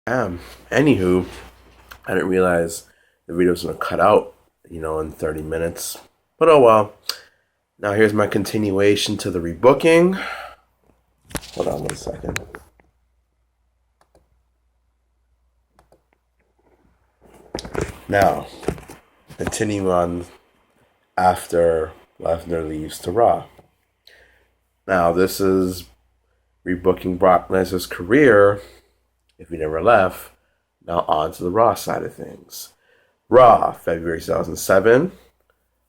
Anywho, I didn't realize the video was going to cut out, in 30 minutes. But oh well. Now here's my continuation to the rebooking. Hold on 1 second. Now, continue on after Lesnar leaves to Raw. Now, this is rebooking Brock Lesnar's career, if he never left. Now on to the Raw side of things. Raw, February 2007.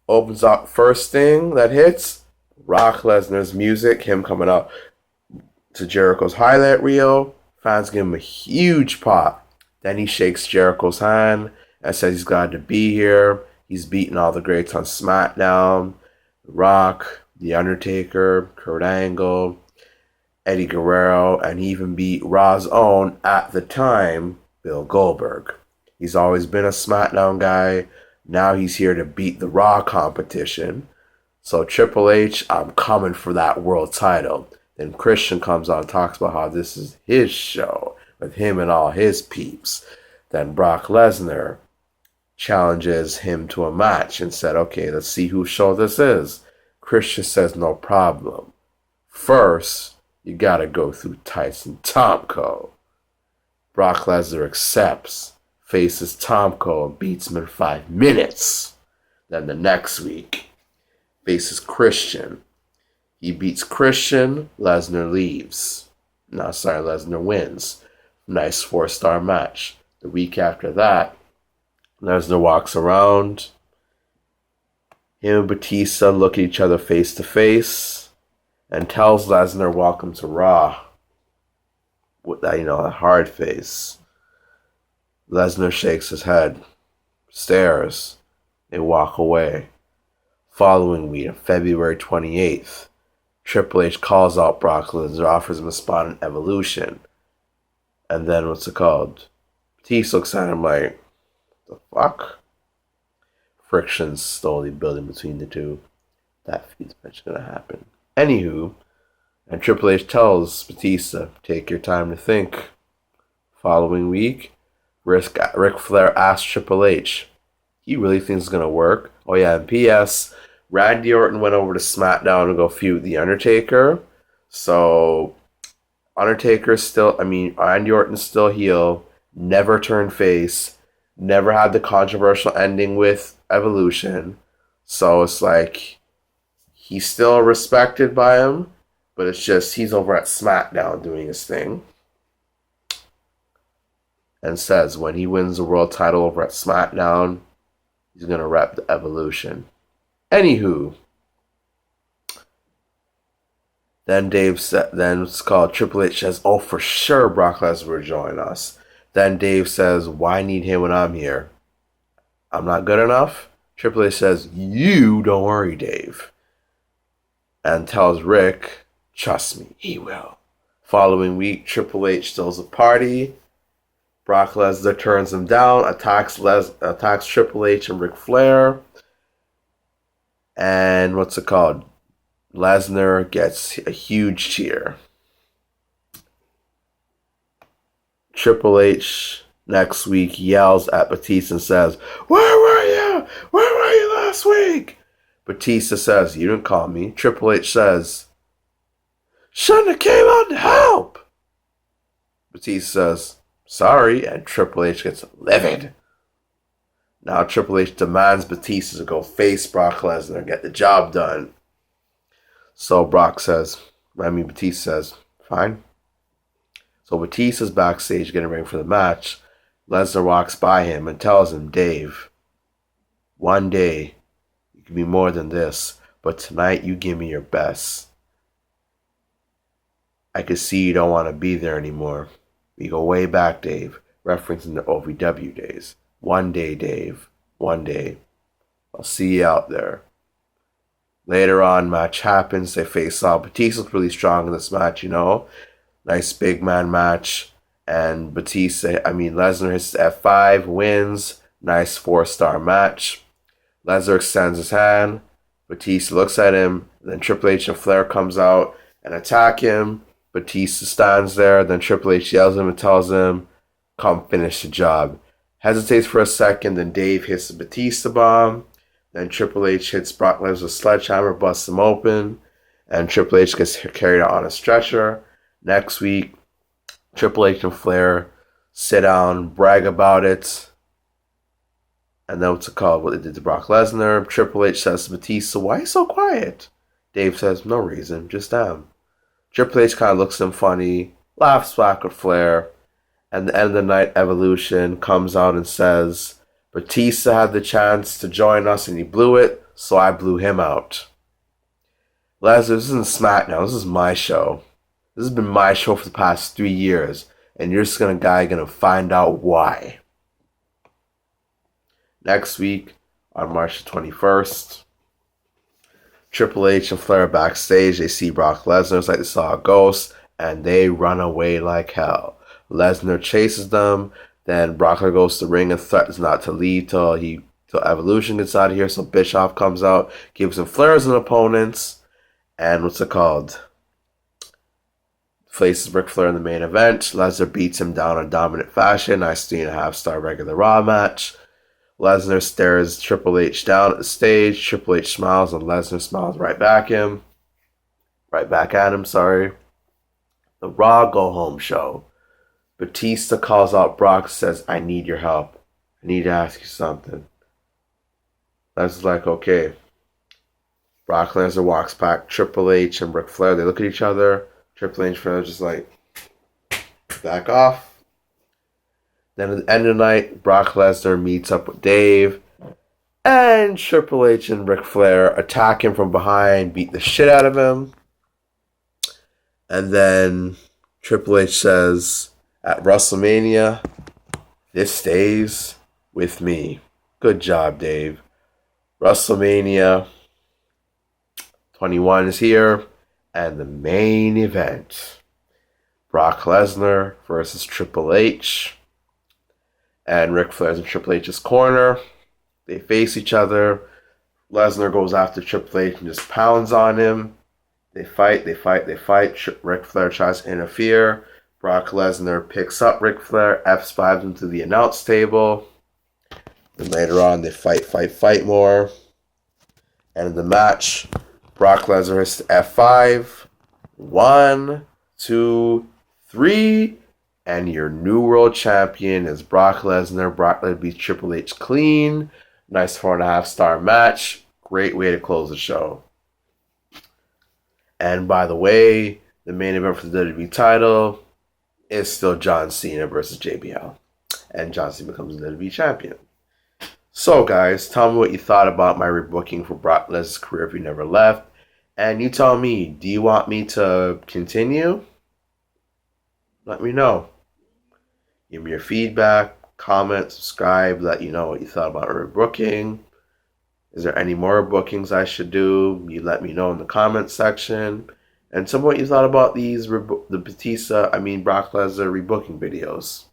Opens up, first thing that hits, Brock Lesnar's music, him coming out to Jericho's highlight reel. Fans give him a huge pop. Then he shakes Jericho's hand and says he's glad to be here. He's beaten all the greats on SmackDown. The Rock, The Undertaker, Kurt Angle, Eddie Guerrero, and he even beat Raw's own, at the time, Bill Goldberg. He's always been a SmackDown guy. Now he's here to beat the Raw competition. So Triple H, I'm coming for that world title. Then Christian comes on and talks about how this is his show with him and all his peeps. Then Brock Lesnar challenges him to a match and said, okay, let's see whose show this is. Christian says, no problem. First, you gotta go through Tyson Tomko. Brock Lesnar accepts, faces Tomko and beats him in 5 minutes. Then the next week, faces Christian. He beats Christian, Lesnar leaves. Lesnar wins. Nice 4-star match. The week after that, Lesnar walks around. Him and Batista look at each other face to face and tells Lesnar, welcome to Raw. With that, that hard face. Lesnar shakes his head, stares, they walk away. Following week, February 28th, Triple H calls out Brock Lesnar, offers him a spot in Evolution. And then, Batista looks at him like, the fuck? Friction's slowly building between the two. That feud's eventually gonna happen. Anywho, and Triple H tells Batista, take your time to think. Following week, Ric Flair asks Triple H, he really thinks it's gonna work? Oh yeah, and P.S. Randy Orton went over to SmackDown to go feud The Undertaker. So, Randy Orton's still heel, never turned face, never had the controversial ending with Evolution. So it's like, he's still respected by him, but it's just he's over at SmackDown doing his thing. And says when he wins the world title over at SmackDown, he's going to rep the Evolution. Anywho, then it's called Triple H says, oh, for sure Brock Lesnar will join us. Then Dave says, why need him when I'm here? I'm not good enough? Triple H says, you don't worry, Dave. And tells Rick, trust me, he will. Following week, Triple H throws a party. Brock Lesnar turns him down, attacks Triple H and Ric Flair. And Lesnar gets a huge cheer. Triple H next week yells at Batista and says, where were you? Where were you last week? Batista says, you didn't call me. Triple H says, shouldn't have came out to help. Batista says, sorry, and Triple H gets livid. Now Triple H demands Batista to go face Brock Lesnar and get the job done. So Batista says, fine. So Batista's backstage getting ready for the match. Lesnar walks by him and tells him, Dave, one day you can be more than this, but tonight you give me your best. I can see you don't want to be there anymore. We go way back, Dave, referencing the OVW days. One day, Dave, one day. I'll see you out there. Later on, match happens. They face off. Batista's really strong in this match, Nice big man match. And Lesnar hits F5, wins. Nice 4-star match. Lesnar extends his hand. Batista looks at him. Then Triple H and Flair comes out and attack him. Batista stands there. Then Triple H yells at him and tells him, come finish the job. Hesitates for a second, then Dave hits the Batista bomb. Then Triple H hits Brock Lesnar with a sledgehammer, busts him open, and Triple H gets carried out on a stretcher. Next week, Triple H and Flair sit down, brag about it, and then what's it called? What they did to Brock Lesnar. Triple H says to Batista, "Why are you so quiet?" Dave says, "No reason, just them." Triple H kind of looks at him funny, laughs back with Flair, and the end of the night, Evolution comes out and says, Batista had the chance to join us and he blew it, so I blew him out. Lesnar, this isn't SmackDown, this is my show. This has been my show for the past 3 years, and you're just gonna find out why. Next week, on March 21st, Triple H and Flair are backstage. They see Brock Lesnar, it's like they saw a ghost, and they run away like hell. Lesnar chases them. Then Brock goes to the ring and threatens not to leave till Evolution gets out of here. So Bischoff comes out, gives him Flair as an opponent, and what's it called? Faces Ric Flair in the main event. Lesnar beats him down in dominant fashion. Nice 3.5-star regular Raw match. Lesnar stares Triple H down at the stage. Triple H smiles and Lesnar smiles right back at him. The Raw Go Home show. Batista calls out Brock, says, "I need your help. I need to ask you something." Lesnar's like, "Okay." Brock Lesnar walks back. Triple H and Ric Flair, they look at each other. Triple H and Flair just like, back off. Then at the end of the night, Brock Lesnar meets up with Dave. And Triple H and Ric Flair attack him from behind, beat the shit out of him. And then Triple H says, at WrestleMania, this stays with me. Good job, Dave. WrestleMania 21 is here, and the main event, Brock Lesnar versus Triple H. And Ric Flair's in Triple H's corner. They face each other. Lesnar goes after Triple H and just pounds on him. They fight. Ric Flair tries to interfere. Brock Lesnar picks up Ric Flair, F5s him to the announce table. Then later on, they fight more. And in the match, Brock Lesnar hits the F5. 1, 2, 3. And your new world champion is Brock Lesnar. Brock Lesnar beats Triple H clean. Nice 4.5-star match. Great way to close the show. And by the way, the main event for the WWE title is still John Cena versus JBL. And John Cena becomes the WWE champion. So guys, tell me what you thought about my rebooking for Brock Lesnar's career if you never left. And you tell me, do you want me to continue? Let me know. Give me your feedback, comment, subscribe, let you know what you thought about my rebooking. Is there any more bookings I should do? You let me know in the comment section. And tell me what you thought about these Brock Lesnar rebooking videos.